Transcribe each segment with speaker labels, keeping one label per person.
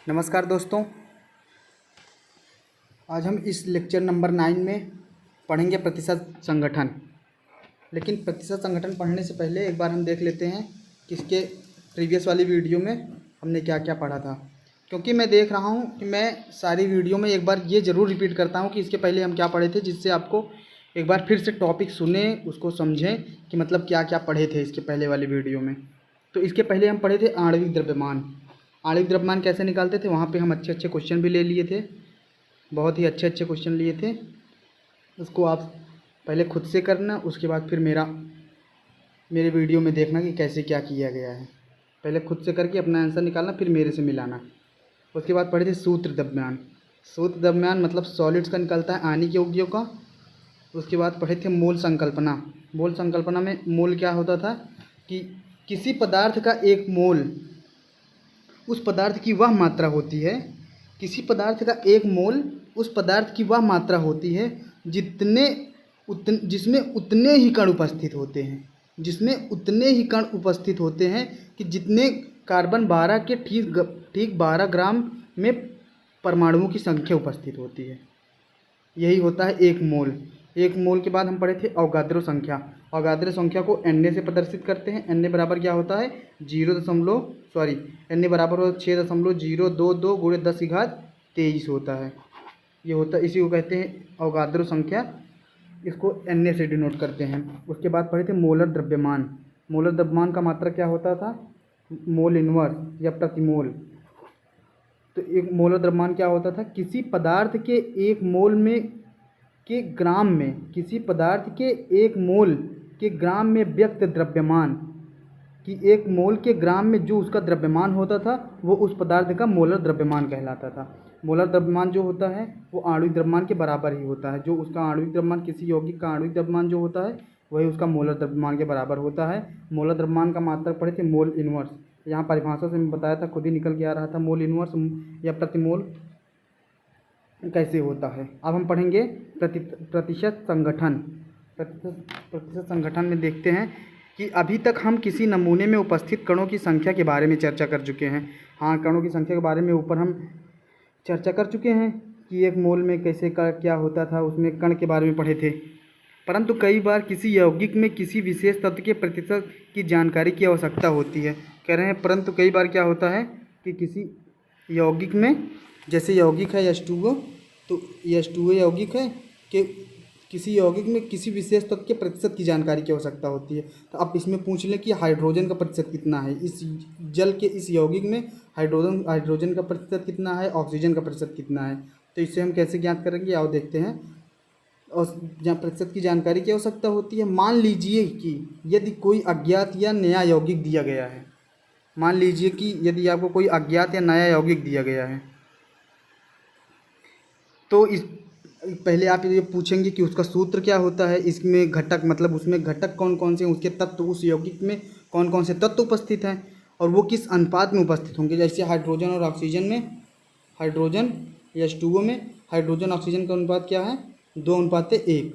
Speaker 1: नमस्कार दोस्तों। आज हम इस लेक्चर नंबर 9 में पढ़ेंगे प्रतिशत संगठन। लेकिन प्रतिशत संगठन पढ़ने से पहले एक बार हम देख लेते हैं कि इसके प्रीवियस वाली वीडियो में हमने क्या क्या पढ़ा था, क्योंकि मैं देख रहा हूं कि मैं सारी वीडियो में एक बार ये ज़रूर रिपीट करता हूं कि इसके पहले हम क्या पढ़े थे, जिससे आपको एक बार फिर से टॉपिक सुने, उसको समझें कि मतलब क्या क्या पढ़े थे इसके पहले वाली वीडियो में। तो इसके पहले हम पढ़े थे आणविक द्रव्यमान। आणविक द्रव्यमान कैसे निकालते थे, वहाँ पे हम अच्छे अच्छे क्वेश्चन भी ले लिए थे, बहुत ही अच्छे अच्छे क्वेश्चन लिए थे। उसको आप पहले खुद से करना, उसके बाद फिर मेरे वीडियो में देखना कि कैसे क्या किया गया है। पहले खुद से करके अपना आंसर निकालना, फिर मेरे से मिलाना। उसके बाद पढ़े थे सूत्र द्रव्यमान। सूत्र द्रव्यमान मतलब सॉलिड्स का निकलता है आणिक यौगिकों का। उसके बाद पढ़े थे मोल संकल्पना। मोल संकल्पना में मोल क्या होता था कि किसी पदार्थ का एक मोल उस पदार्थ की वह मात्रा होती है, किसी पदार्थ का एक मोल उस पदार्थ की वह मात्रा होती है जिसमें उतने ही कण उपस्थित होते हैं, जिसमें उतने ही कण उपस्थित होते हैं कि जितने कार्बन 12 के ठीक 12 ग्राम में परमाणुओं की संख्या उपस्थित होती है। यही होता है एक मोल। एक मोल के बाद हम पढ़े थे अवगाद्रो संख्या। अवगाद्रो संख्या को Na से प्रदर्शित करते हैं। Na बराबर क्या होता है, Na बराबर 6.022 गुणे 10 की घात 23 होता है। ये होता है, इसी को कहते हैं अवगाद्रो संख्या। इसको Na से डिनोट करते हैं। उसके बाद पढ़े थे मोलर द्रव्यमान। मोलर द्रव्यमान का मात्रक क्या होता था, मोल इनवर्स या प्रतिमोल। तो एक मोलर द्रव्यमान क्या होता था, किसी पदार्थ के एक मोल में के ग्राम में, किसी पदार्थ के एक मोल के ग्राम में व्यक्त द्रव्यमान कि एक मोल के ग्राम में जो उसका द्रव्यमान होता था वो उस पदार्थ का मोलर द्रव्यमान कहलाता था। मोलर द्रव्यमान जो होता है वो आणविक द्रव्यमान के बराबर ही होता है। जो उसका आणविक द्रव्यमान, किसी यौगिक का आणविक द्रव्यमान जो होता है वही उसका मोलर द्रव्यमान के बराबर होता है। मोलर द्रव्यमान का मात्रक पढ़े थे मोल इनवर्स। यहाँ परिभाषा से मैं बताया था, खुद ही निकल के आ रहा था मोल इनवर्स या प्रतिमोल कैसे होता है। अब हम पढ़ेंगे प्रतिशत संगठन। प्रतिशत संगठन में देखते हैं कि अभी तक हम किसी नमूने में उपस्थित कणों की संख्या के बारे में चर्चा कर चुके हैं। हाँ, कणों की संख्या के बारे में ऊपर हम चर्चा कर चुके हैं कि एक मोल में कैसे का क्या होता था, उसमें कण के बारे में पढ़े थे। परंतु कई बार किसी यौगिक में किसी विशेष तत्व के प्रतिशत की जानकारी की आवश्यकता होती है। कह रहे हैं परंतु कई बार क्या होता है कि किसी यौगिक में, जैसे यौगिक है H2O, तो H2O यौगिक है कि किसी यौगिक में किसी विशेष तत्व के प्रतिशत की जानकारी की आवश्यकता होती है। तो आप इसमें पूछ लें कि हाइड्रोजन का प्रतिशत कितना है, इस जल के इस यौगिक में हाइड्रोजन का प्रतिशत कितना है, ऑक्सीजन का प्रतिशत कितना है। तो इससे हम कैसे ज्ञात करेंगे, आओ देखते हैं। और जहाँ प्रतिशत की जानकारी की आवश्यकता होती है, मान लीजिए कि यदि कोई अज्ञात या नया यौगिक दिया गया है, मान लीजिए कि यदि आपको कोई अज्ञात या नया यौगिक दिया गया है, तो इस पहले आप ये पूछेंगे कि उसका सूत्र क्या होता है, इसमें घटक मतलब उसमें घटक कौन कौन से हैं, उसके तत्व, उस यौगिक में कौन कौन से तत्व उपस्थित हैं और वो किस अनुपात में उपस्थित होंगे। जैसे हाइड्रोजन और ऑक्सीजन में, हाइड्रोजन H2O में हाइड्रोजन ऑक्सीजन का अनुपात क्या है, 2:1।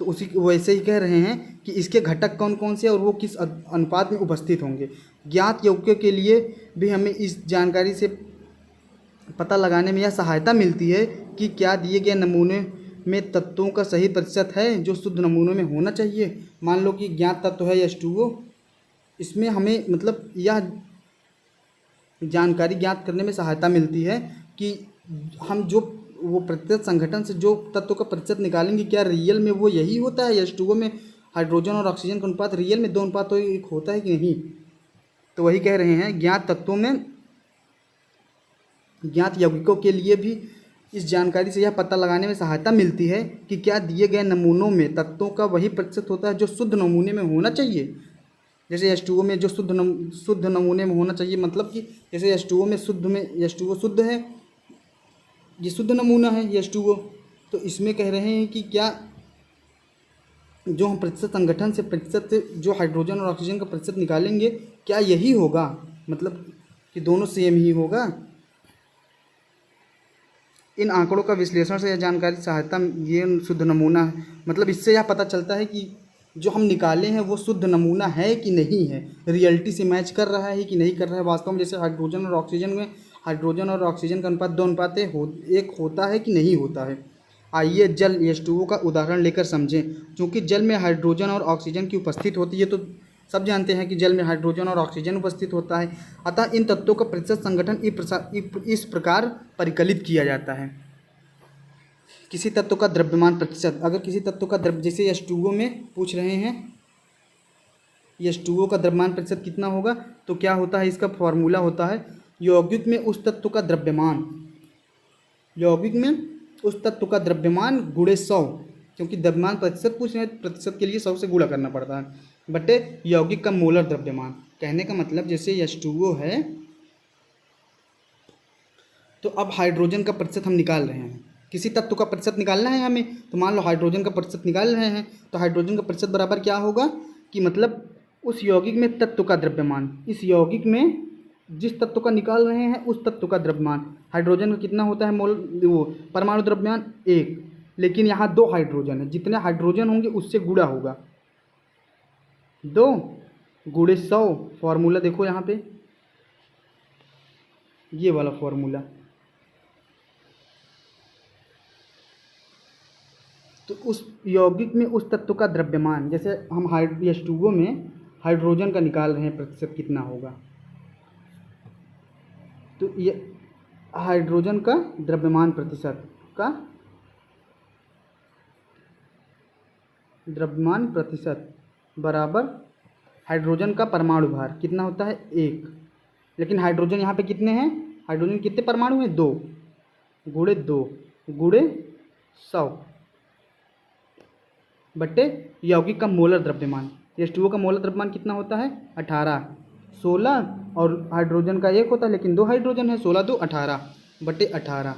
Speaker 1: तो उसी वैसे ही कह रहे हैं कि इसके घटक कौन कौन से और वो किस अनुपात में उपस्थित होंगे। ज्ञात यौगिकों के लिए भी हमें इस जानकारी से पता लगाने में यह सहायता मिलती है कि क्या दिए गए नमूने में तत्वों का सही प्रतिशत है जो शुद्ध नमूनों में होना चाहिए। मान लो कि ज्ञात तत्व है H2O, इसमें हमें मतलब यह जानकारी ज्ञात करने में सहायता मिलती है कि हम जो वो प्रतिशत संगठन से जो तत्व का प्रतिशत निकालेंगे, क्या रियल में वो यही होता है H2O में हाइड्रोजन और ऑक्सीजन का अनुपात रियल में 2:1 होता है कि नहीं। तो वही कह रहे हैं, ज्ञात तत्वों में, ज्ञात यौगिकों के लिए भी इस जानकारी से यह पता लगाने में सहायता मिलती है कि क्या दिए गए नमूनों में तत्वों का वही प्रतिशत होता है जो शुद्ध नमूने में होना चाहिए। जैसे H2O में जो शुद्ध नमूने में होना चाहिए, मतलब कि जैसे H2O में H2O शुद्ध है, ये शुद्ध नमूना है H2O। तो इसमें कह रहे हैं कि क्या जो हम प्रतिशत संगठन से प्रतिशत से जो हाइड्रोजन और ऑक्सीजन का प्रतिशत निकालेंगे, क्या यही होगा, मतलब कि दोनों सेम ही होगा। इन आंकड़ों का विश्लेषण से यह जानकारी सहायता, ये शुद्ध नमूना है, मतलब इससे यह पता चलता है कि जो हम निकाले हैं वो शुद्ध नमूना है कि नहीं है, रियलिटी से मैच कर रहा है कि नहीं कर रहा है वास्तव में। जैसे हाइड्रोजन और ऑक्सीजन में, हाइड्रोजन और ऑक्सीजन का अनुपात 2 अनुपात एक होता है कि नहीं होता है। आइए जल H2O का उदाहरण लेकर समझें। चूँकि जल में हाइड्रोजन और ऑक्सीजन की उपस्थित होती है, तो सब जानते हैं कि जल में हाइड्रोजन और ऑक्सीजन उपस्थित होता है, अतः इन तत्वों का प्रतिशत संगठन इस प्रकार परिकलित किया जाता है। किसी तत्व का द्रव्यमान प्रतिशत, अगर किसी तत्व का द्रव्य, जैसे H2O में पूछ रहे हैं H2O का द्रव्यमान प्रतिशत कितना होगा, तो क्या होता है, इसका फॉर्मूला होता है यौगिक में उस तत्व का द्रव्यमान, यौगिक में उस तत्व का द्रव्यमान गुणे 100, क्योंकि द्रव्यमान प्रतिशत पूछ रहे हैं, प्रतिशत के लिए 100 से गुणा करना पड़ता है, बटे यौगिक का मोलर द्रव्यमान। कहने का मतलब जैसे H2O है, तो अब हाइड्रोजन का प्रतिशत हम निकाल रहे हैं, किसी तत्व का प्रतिशत निकालना है हमें, तो मान लो हाइड्रोजन का प्रतिशत निकाल रहे हैं, तो हाइड्रोजन का प्रतिशत बराबर क्या होगा कि मतलब उस यौगिक में तत्व का द्रव्यमान, इस यौगिक में जिस तत्व का निकाल रहे हैं उस तत्व का द्रव्यमान। हाइड्रोजन का कितना होता है मोल, वो परमाणु द्रव्यमान 1, लेकिन यहाँ 2 हाइड्रोजन है, जितने हाइड्रोजन होंगे उससे गुणा होगा, 2 गुणे 100। फॉर्मूला देखो यहाँ पे, ये वाला फॉर्मूला। तो उस यौगिक में उस तत्व का द्रव्यमान, जैसे हम H2O में हाइड्रोजन का निकाल रहे हैं, प्रतिशत कितना होगा, तो ये हाइड्रोजन का द्रव्यमान प्रतिशत का द्रव्यमान प्रतिशत बराबर हाइड्रोजन का परमाणु भार कितना होता है 1, लेकिन हाइड्रोजन यहाँ पे कितने हैं, हाइड्रोजन कितने परमाणु हैं 2, गुणे 2 गुणे 100 बटे यौगिक का मोलर द्रव्यमान। H2O का मोलर द्रव्यमान कितना होता है 18, 16 और हाइड्रोजन का 1 होता है, लेकिन 2 हाइड्रोजन है, 16 2 18 बटे 18।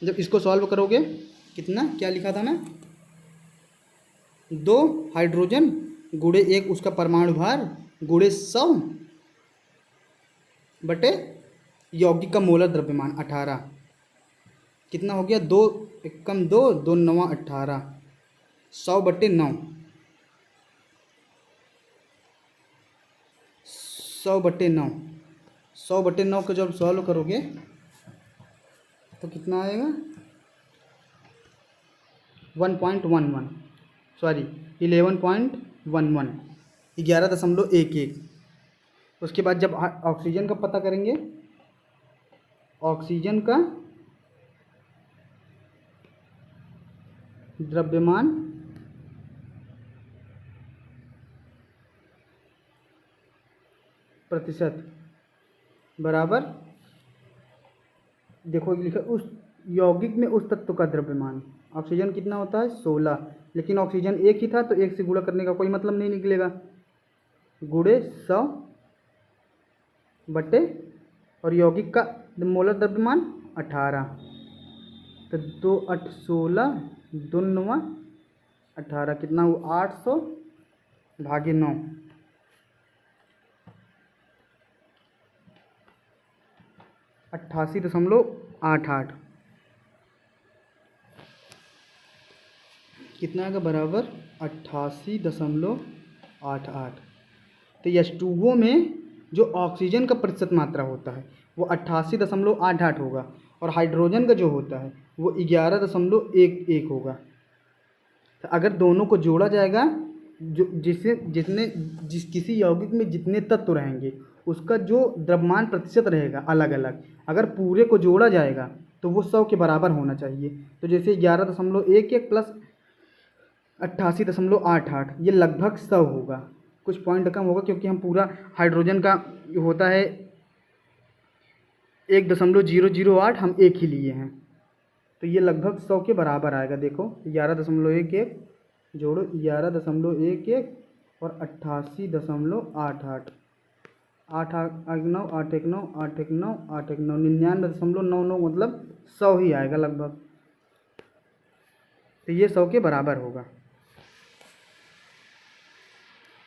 Speaker 1: जब इसको सॉल्व करोगे कितना, क्या लिखा था मैं, 2 हाइड्रोजन गुणे 1 उसका परमाणु भार गुणे 100 बटे यौगिक का मोलर द्रव्यमान 18, कितना हो गया 2 एकम 2 2 9 18, 100 बटे 9, 100 बटे 9, 100 बटे 9 को जब सॉल्व करोगे तो कितना आएगा 1.11, सॉरी 11.11, 11.11। उसके बाद जब ऑक्सीजन का पता करेंगे, ऑक्सीजन का द्रव्यमान प्रतिशत बराबर, देखो लिखा उस यौगिक में उस तत्व का द्रव्यमान, ऑक्सीजन कितना होता है 16, लेकिन ऑक्सीजन 1 ही था तो 1 से गुणा करने का कोई मतलब नहीं निकलेगा, गुणे 100 बटे और यौगिक का मोलर द्रव्यमान 18, तो 2 8 16 2 9 18, कितना हुआ 800 भागे 9, 88.88, कितना आएगा बराबर 88.88। तो H2O में जो ऑक्सीजन का प्रतिशत मात्रा होता है वो 88.88 होगा, और हाइड्रोजन का जो होता है वो 11.11 होगा। तो अगर दोनों को जोड़ा जाएगा, जो किसी यौगिक में जितने तत्व रहेंगे उसका जो द्रव्यमान प्रतिशत रहेगा अलग अलग, अगर पूरे को जोड़ा जाएगा तो वो 100 के बराबर होना चाहिए। तो जैसे 11.11 प्लस 88.88, ये लगभग 100 होगा, कुछ पॉइंट कम होगा क्योंकि हम पूरा हाइड्रोजन का होता है 1.008, हम 1 ही लिए हैं, तो ये लगभग 100 के बराबर आएगा। देखो 11.11 जोड़ो 11.11 और 88.88, 8 8 9 8 1 9 8 1 9 8 1 9, 99.99, मतलब 100 ही आएगा लगभग, तो ये 100 के बराबर होगा।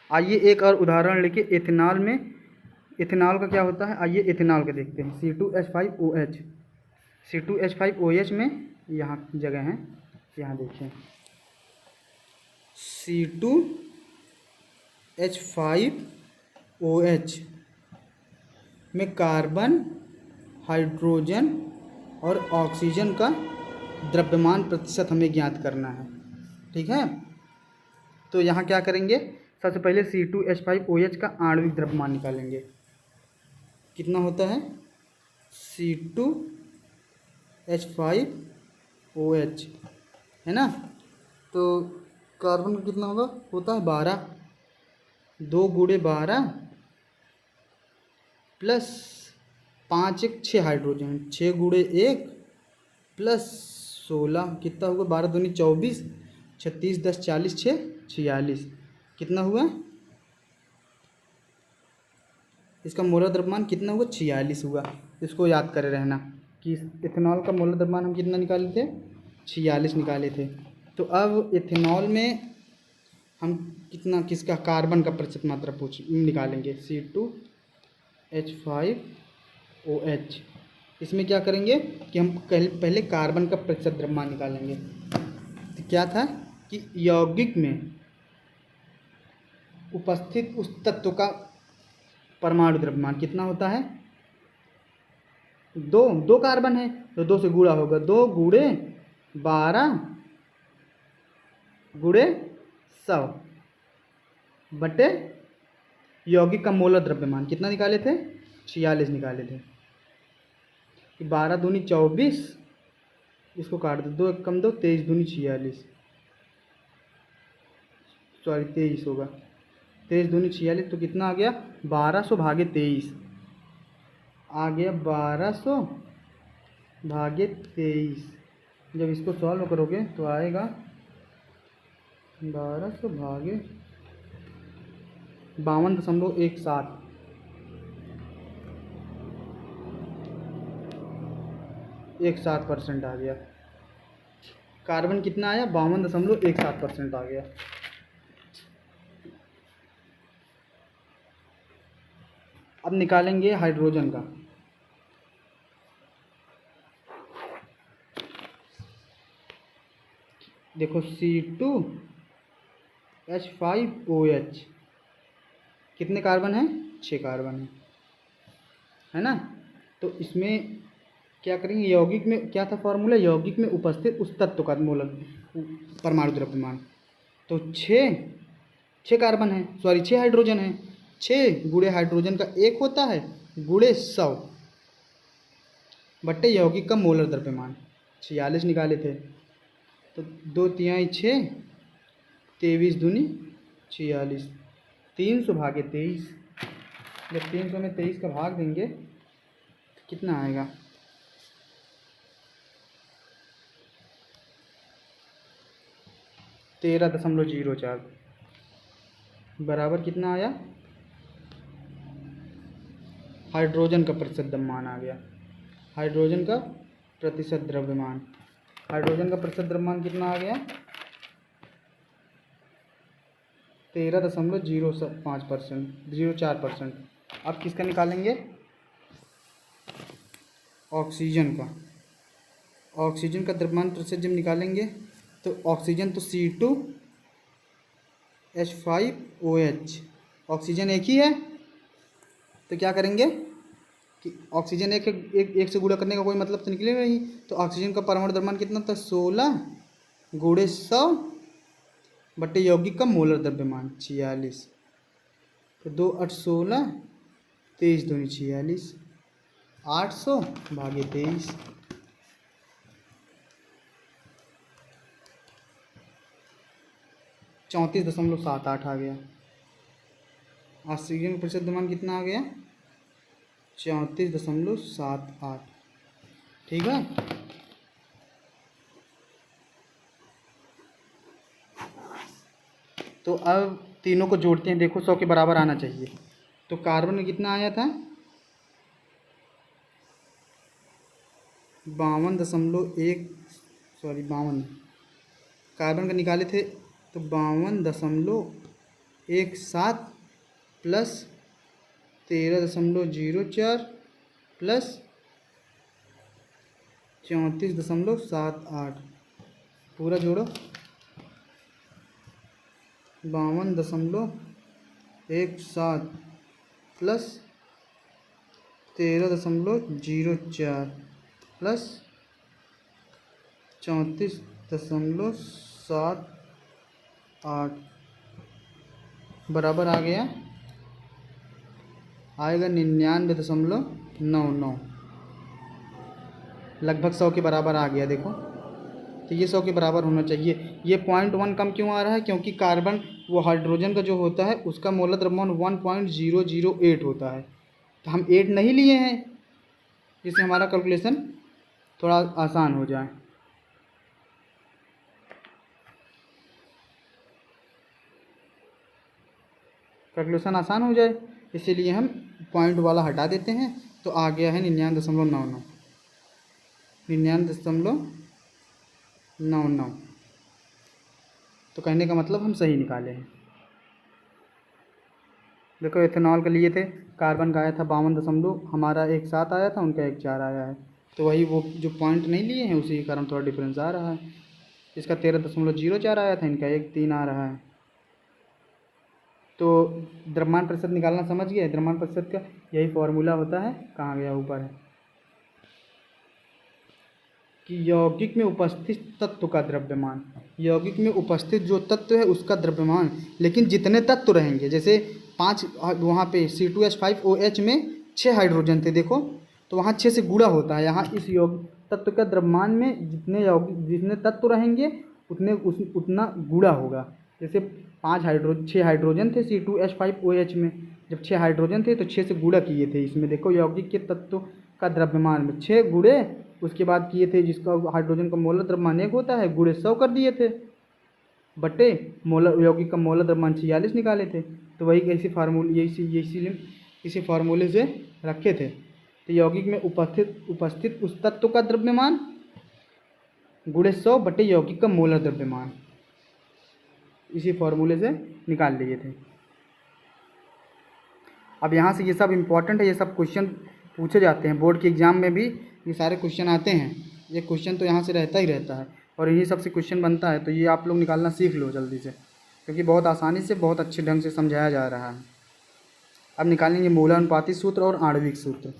Speaker 1: आइए एक और उदाहरण लेके एथेनॉल में, एथेनॉल का क्या होता है, आइए एथेनॉल का देखते हैं। C2H5OH, C2H5OH में यहाँ जगह है, यहाँ देखिए C2H5OH में कार्बन, हाइड्रोजन और ऑक्सीजन का द्रव्यमान प्रतिशत हमें ज्ञात करना है। ठीक है, तो यहाँ क्या करेंगे, सबसे पहले C2H5OH का आणविक द्रव्यमान निकालेंगे। कितना होता है C2H5OH, है ना। तो कार्बन का कितना होता है 12, 2 गुणे 12 प्लस 5 1 6 हाइड्रोजन, 6 गुणे 1 प्लस 16, कितना होगा 12 दूनी 24, 36 10 40 6 46, कितना हुआ इसका मोलर द्रव्यमान कितना हुआ 46 हुआ। इसको याद करे रहना कि इथेनॉल का मोलर द्रव्यमान हम कितना निकाले थे 46 निकाले थे। तो अब इथेनॉल में हम कितना किसका कार्बन का प्रतिशत मात्रा निकालेंगे C2H5OH। इसमें क्या करेंगे कि हम पहले कार्बन का प्रतिशत द्रव्यमान निकालेंगे। तो क्या था कि यौगिक में उपस्थित उस तत्व का परमाणु द्रव्यमान कितना होता है, 2 कार्बन है तो 2 से गुणा होगा, 2 गुणे 12 गुणे 100 बटे यौगिक का मोलर द्रव्यमान कितना निकाले थे 46 निकाले थे। 12 दूनी 24, इसको काट दो, 2 1 कम 2, 23 दूनी 46, सॉरी 23 होगा, 23 दूनी 46, तो कितना आ गया 1200 भागे 23 आ गया, 1200 भागे 23। जब इसको सॉल्व करोगे तो आएगा 1200 भागे 52.17, 17% आ गया। कार्बन कितना आया 52.17% आ गया। अब निकालेंगे हाइड्रोजन का। देखो C2H5OH कितने कार्बन है 6 कार्बन है ना। तो इसमें क्या करेंगे, यौगिक में क्या था फॉर्मूला, यौगिक में उपस्थित उस तत्व का मोलर परमाणु द्रव्यमान। तो 6 कार्बन है, सॉरी 6 हाइड्रोजन है, 6 गुणे हाइड्रोजन का 1 होता है गुणे 100 बट्टे यौगिक का मोलर द्रव्यमान 46 निकाले थे। तो 2 तिहाई 6, 23 दूनी 46, 300 भागे 23। जब 300 में 23 का भाग देंगे तो कितना आएगा 13.04 बराबर कितना आया, हाइड्रोजन का प्रतिशत द्रव्यमान आ गया। हाइड्रोजन का प्रतिशत द्रव्यमान, हाइड्रोजन का प्रतिशत द्रव्यमान कितना आ गया 13.04%। अब किसका निकालेंगे, ऑक्सीजन का। ऑक्सीजन का द्रव्यमान प्रतिशत जब निकालेंगे तो ऑक्सीजन तो C2H5OH, ऑक्सीजन एक ही है तो क्या करेंगे कि ऑक्सीजन एक से गुणा करने का कोई मतलब तो निकलेगा नहीं। तो ऑक्सीजन का परमाणु द्रव्यमान कितना था 16 गुणे 100 बटे यौगिक का मोलर द्रव्यमान 46। तो 2 8 16, 23 दूनी 46, 800 भागे 23, 34.78 आ गया। ऑक्सीजन का प्रतिशत द्रव्यमान कितना आ गया 34.78। ठीक है, तो अब तीनों को जोड़ते हैं। देखो 100 के बराबर आना चाहिए। तो कार्बन में कितना आया था 52.1, सॉरी 52, कार्बन का निकाले थे तो 52.17 प्लस 13.04 प्लस 34.78 पूरा जोड़ो 52.17 प्लस 13.04 प्लस 34.78 बराबर आ गया, आएगा 99.99, लगभग 100 के बराबर आ गया। देखो तो ये 100 के बराबर होना चाहिए। ये 0.1 कम क्यों आ रहा है? क्योंकि कार्बन वो हाइड्रोजन का जो होता है उसका मोलर द्रव्यमान 1.008 होता है, तो हम 8 नहीं लिए हैं, जिससे हमारा कैलकुलेशन थोड़ा आसान हो जाए। कैलकुलेशन आसान हो जाए इसीलिए हम पॉइंट वाला हटा देते हैं। तो आ गया है 99.99, 99.99। तो कहने का मतलब हम सही निकाले हैं। देखो एथेनॉल के लिए थे, कार्बन का आया था 52 हमारा 1.7 आया था, उनका 1.4 आया है, तो वही वो जो पॉइंट नहीं लिए हैं उसी के कारण थोड़ा डिफरेंस आ रहा है। इसका 13.04 आया था, इनका 1.3 आ रहा है। तो द्रव्यमान प्रतिशत निकालना समझ गए। द्रव्यमान प्रतिशत का यही फॉर्मूला होता है, कहाँ गया, ऊपर है, कि यौगिक में उपस्थित तत्व का द्रव्यमान, यौगिक में उपस्थित जो तत्व है उसका द्रव्यमान। लेकिन जितने तत्व रहेंगे, जैसे 5 वहाँ पे C2H5OH में 6 हाइड्रोजन थे, देखो तो वहाँ 6 से गुणा होता है। यहाँ इस यौगिक तत्व का द्रव्यमान में जितने तत्व रहेंगे उतना गुणा होगा। जैसे 6 हाइड्रोजन थे C2H5OH में, जब 6 हाइड्रोजन थे तो 6 से गुणा किए थे इसमें। देखो यौगिक के तत्व का द्रव्यमान में 6 गुणे, उसके बाद किए थे जिसका हाइड्रोजन का मोलर द्रव्यमान 1 होता है, गुणे 100 कर दिए थे, बटे मोलर यौगिक का मोलर द्रव्यमान 46 निकाले थे। तो वही इसी फार्मूले से रखे थे। तो यौगिक में उपस्थित उस तत्व का द्रव्यमान गुणे 100 बटे यौगिक का मोलर द्रव्यमान, इसी फार्मूले से निकाल लिए थे। अब यहाँ से ये सब इम्पोर्टेंट है, ये सब क्वेश्चन पूछे जाते हैं बोर्ड के एग्ज़ाम में भी, ये सारे क्वेश्चन आते हैं। ये क्वेश्चन तो यहाँ से रहता ही रहता है और इन्हीं सब से क्वेश्चन बनता है। तो ये आप लोग निकालना सीख लो जल्दी से, क्योंकि बहुत आसानी से बहुत अच्छे ढंग से समझाया जा रहा है। अब निकालेंगे मूलानुपाती सूत्र और आणविक सूत्र।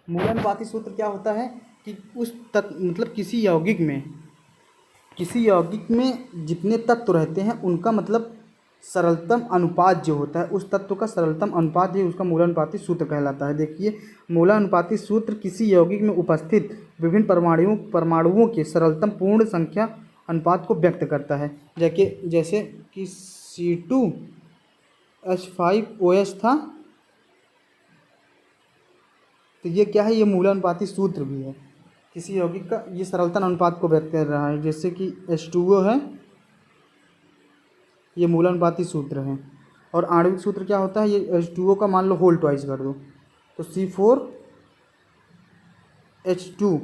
Speaker 1: मूलानुपाती सूत्र क्या होता है कि मतलब किसी यौगिक में जितने तत्व रहते हैं उनका मतलब सरलतम अनुपात जो होता है, उस तत्व का सरलतम अनुपात ही उसका मूलानुपाती सूत्र कहलाता है। देखिए मूलानुपाती सूत्र किसी यौगिक में उपस्थित विभिन्न परमाणुओं के सरलतम पूर्ण संख्या अनुपात को व्यक्त करता है। जैसे कि C2H5OH था, तो ये क्या है, ये मूलानुपाती सूत्र भी है किसी यौगिक का, ये सरलतम अनुपात को व्यक्त कर रहा है। जैसे कि H2O है, ये मूलानुपाती सूत्र है। और आणविक सूत्र क्या होता है, ये H2O का मान लो होल ट्वाइस कर दो तो C4H2,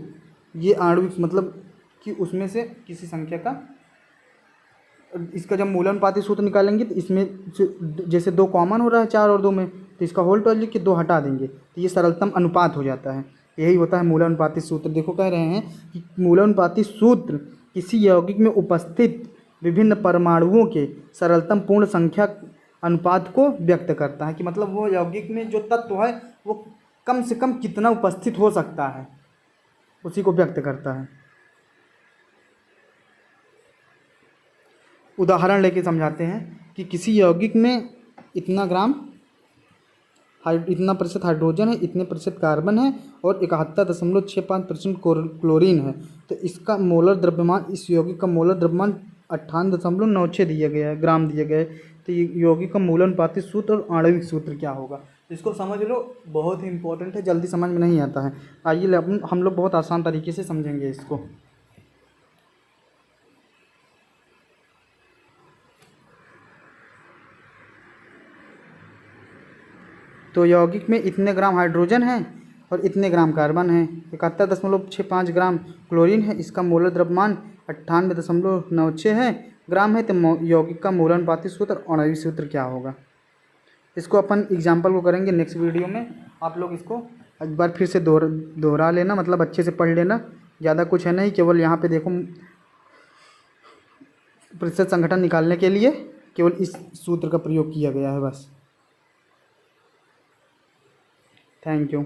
Speaker 1: ये आणविक मतलब कि उसमें से किसी संख्या का, इसका जब मूलानुपाती सूत्र निकालेंगे तो इसमें जैसे 2 कॉमन हो रहा है 4 और 2 में, तो इसका होल ट्वाइस लिख के 2 हटा देंगे तो ये सरलतम अनुपात हो जाता है। यही होता है मूलानुपाती सूत्र। देखो कह रहे हैं कि मूलानुपाती सूत्र किसी यौगिक में उपस्थित विभिन्न परमाणुओं के सरलतम पूर्ण संख्या अनुपात को व्यक्त करता है, कि मतलब वो यौगिक में जो तत्व है वो कम से कम कितना उपस्थित हो सकता है, उसी को व्यक्त करता है। उदाहरण लेके समझाते हैं कि किसी यौगिक में इतना प्रतिशत हाइड्रोजन है, इतने प्रतिशत कार्बन है और 71.65% क्लोरीन है, तो इसका मोलर द्रव्यमान, इस यौगिक का मोलर द्रव्यमान 98.96 दिया गया है, ग्राम दिया गया है। तो ये यौगिक का मूलानुपाती सूत्र और आणविक सूत्र क्या होगा, इसको समझ लो, बहुत ही इंपॉर्टेंट है, जल्दी समझ में नहीं आता है। आइए हम लोग बहुत आसान तरीके से समझेंगे इसको। तो यौगिक में इतने ग्राम हाइड्रोजन है और इतने ग्राम कार्बन है, 71.65 ग्राम क्लोरीन है, इसका मोलर द्रव्यमान 98.96 है ग्राम है। तो यौगिक का मूलानुपाती सूत्र और आणविक सूत्र क्या होगा, इसको अपन एग्जाम्पल को करेंगे नेक्स्ट वीडियो में। आप लोग इसको एक बार फिर से दोहरा लेना, मतलब अच्छे से पढ़ लेना, ज़्यादा कुछ है नहीं, केवल यहाँ पे देखो प्रतिशत संघटन निकालने के लिए केवल इस सूत्र का प्रयोग किया गया है बस। Thank you.